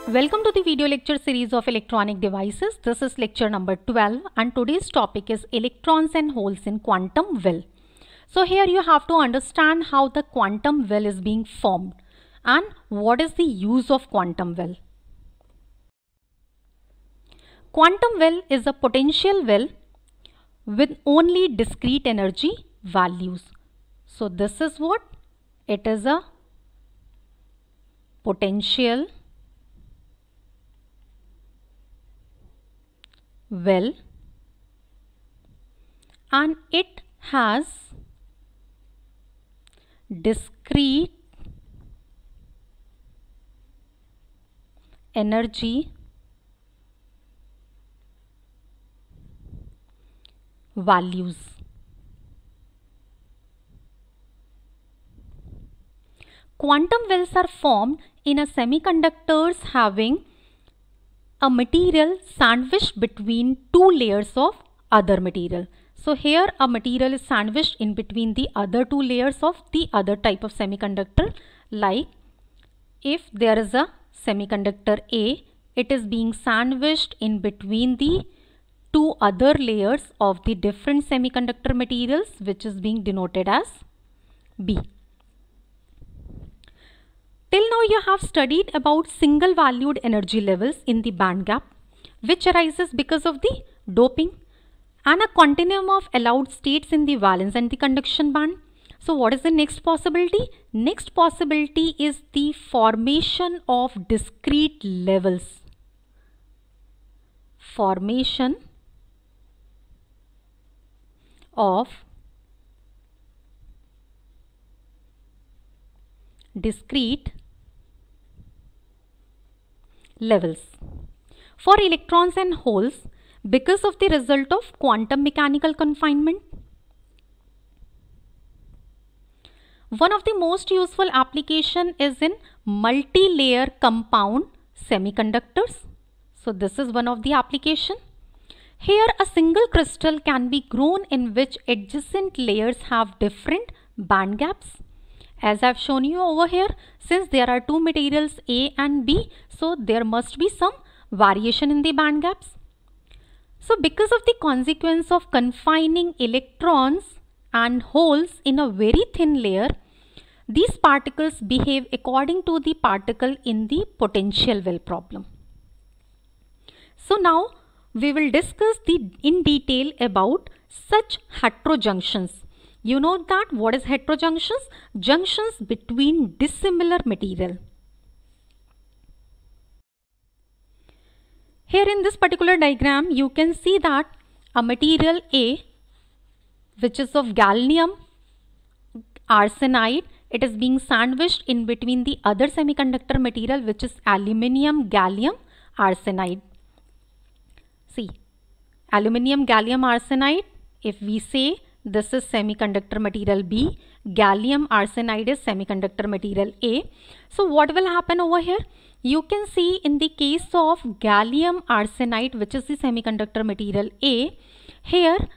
Welcome to the video lecture series of electronic devices. This is lecture number 12 and today's topic is electrons and holes in quantum well. So here you have to understand how the quantum well is being formed and what is the use of quantum well. Quantum well is a potential well with only discrete energy values. So this is what it is, a potential well, and it has discrete energy values. Quantum wells are formed in a semiconductors having a material sandwiched between two layers of other material. So here a material is sandwiched in between the other two layers of the other type of semiconductor. Like if there is a semiconductor A, it is being sandwiched in between the two other layers of the different semiconductor materials, which is being denoted as B. Till now you have studied about single valued energy levels in the band gap, which arises because of the doping, and a continuum of allowed states in the valence and the conduction band. So what is the next possibility? Next possibility is the formation of discrete levels. Formation of discrete levels for electrons and holes because of the result of quantum mechanical confinement. One of the most useful application is in multi-layer compound semiconductors. So this is one of the application. Here a single crystal can be grown in which adjacent layers have different band gaps. As I have shown you over here, since there are two materials A and B, so there must be some variation in the band gaps. So because of the consequence of confining electrons and holes in a very thin layer, these particles behave according to the particle in the potential well problem. So now we will discuss in detail about such heterojunctions. You know that what is heterojunctions? Junctions between dissimilar material. Here in this particular diagram, you can see that a material A, which is of gallium arsenide, it is being sandwiched in between the other semiconductor material, which is aluminium gallium arsenide. See, aluminium gallium arsenide, if we say this is semiconductor material B, gallium arsenide is semiconductor material A. So what will happen over here? You can see in the case of gallium arsenide, which is the semiconductor material A, here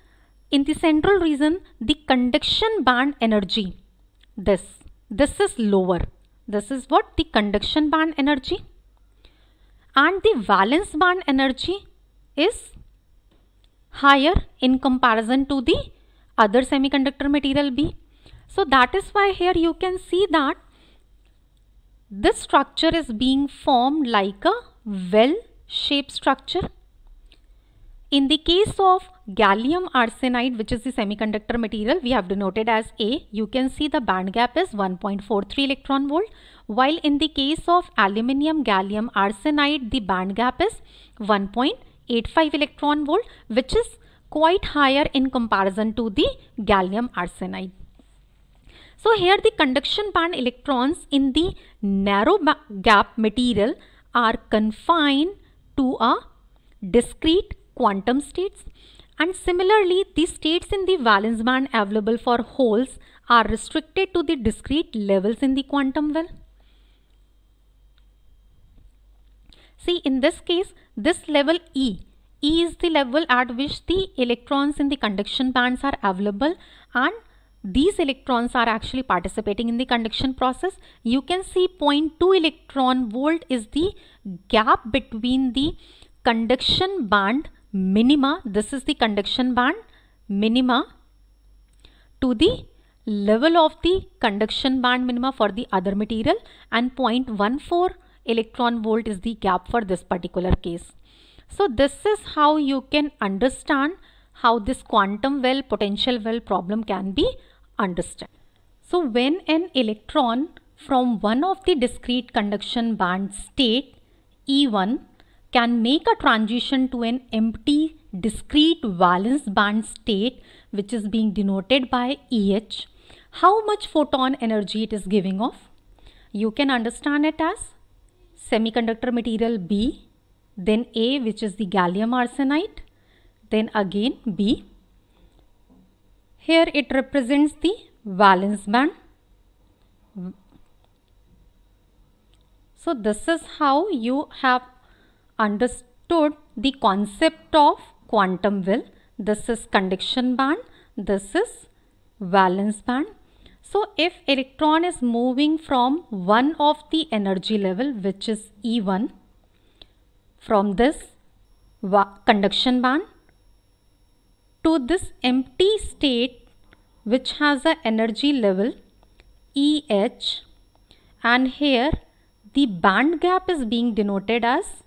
in the central region, the conduction band energy, this is lower. This is what the conduction band energy, and the valence band energy is higher in comparison to the other semiconductor material B. So that is why here you can see that this structure is being formed like a well-shaped structure. In the case of gallium arsenide, which is the semiconductor material we have denoted as A, you can see the band gap is 1.43 electron volt, while in the case of aluminium gallium arsenide, the band gap is 1.85 electron volt, which is quite higher in comparison to the gallium arsenide. So here the conduction band electrons in the narrow gap material are confined to a discrete quantum states, and similarly the states in the valence band available for holes are restricted to the discrete levels in the quantum well. See, in this case, this level E is the level at which the electrons in the conduction bands are available, and these electrons are actually participating in the conduction process. You can see 0.2 electron volt is the gap between the conduction band minima, this is the conduction band minima, to the level of the conduction band minima for the other material, and 0.14 electron volt is the gap for this particular case. So this is how you can understand how this quantum well, potential well problem can be understood. So when an electron from one of the discrete conduction band state E1 can make a transition to an empty discrete valence band state, which is being denoted by EH, how much photon energy it is giving off? You can understand it as semiconductor material B, then A, which is the gallium arsenide, then again B. Here it represents the valence band. So this is how you have understood the concept of quantum well. This is conduction band, this is valence band. So if electron is moving from one of the energy level, which is E1, from this conduction band to this empty state which has an energy level EH, and here the band gap is being denoted as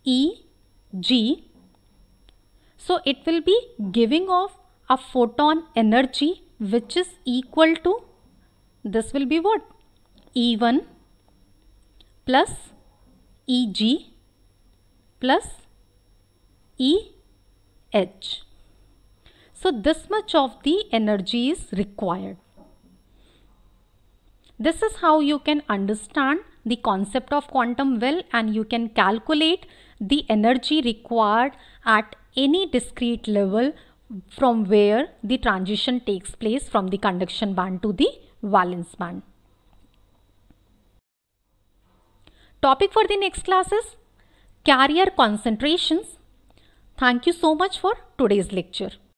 EG. So it will be giving off a photon energy which is equal to, this will be what? E1 plus EG plus EH. So this much of the energy is required. This is how you can understand the concept of quantum well, and you can calculate the energy required at any discrete level from where the transition takes place from the conduction band to the valence band. Topic for the next class is carrier concentrations. Thank you so much for today's lecture.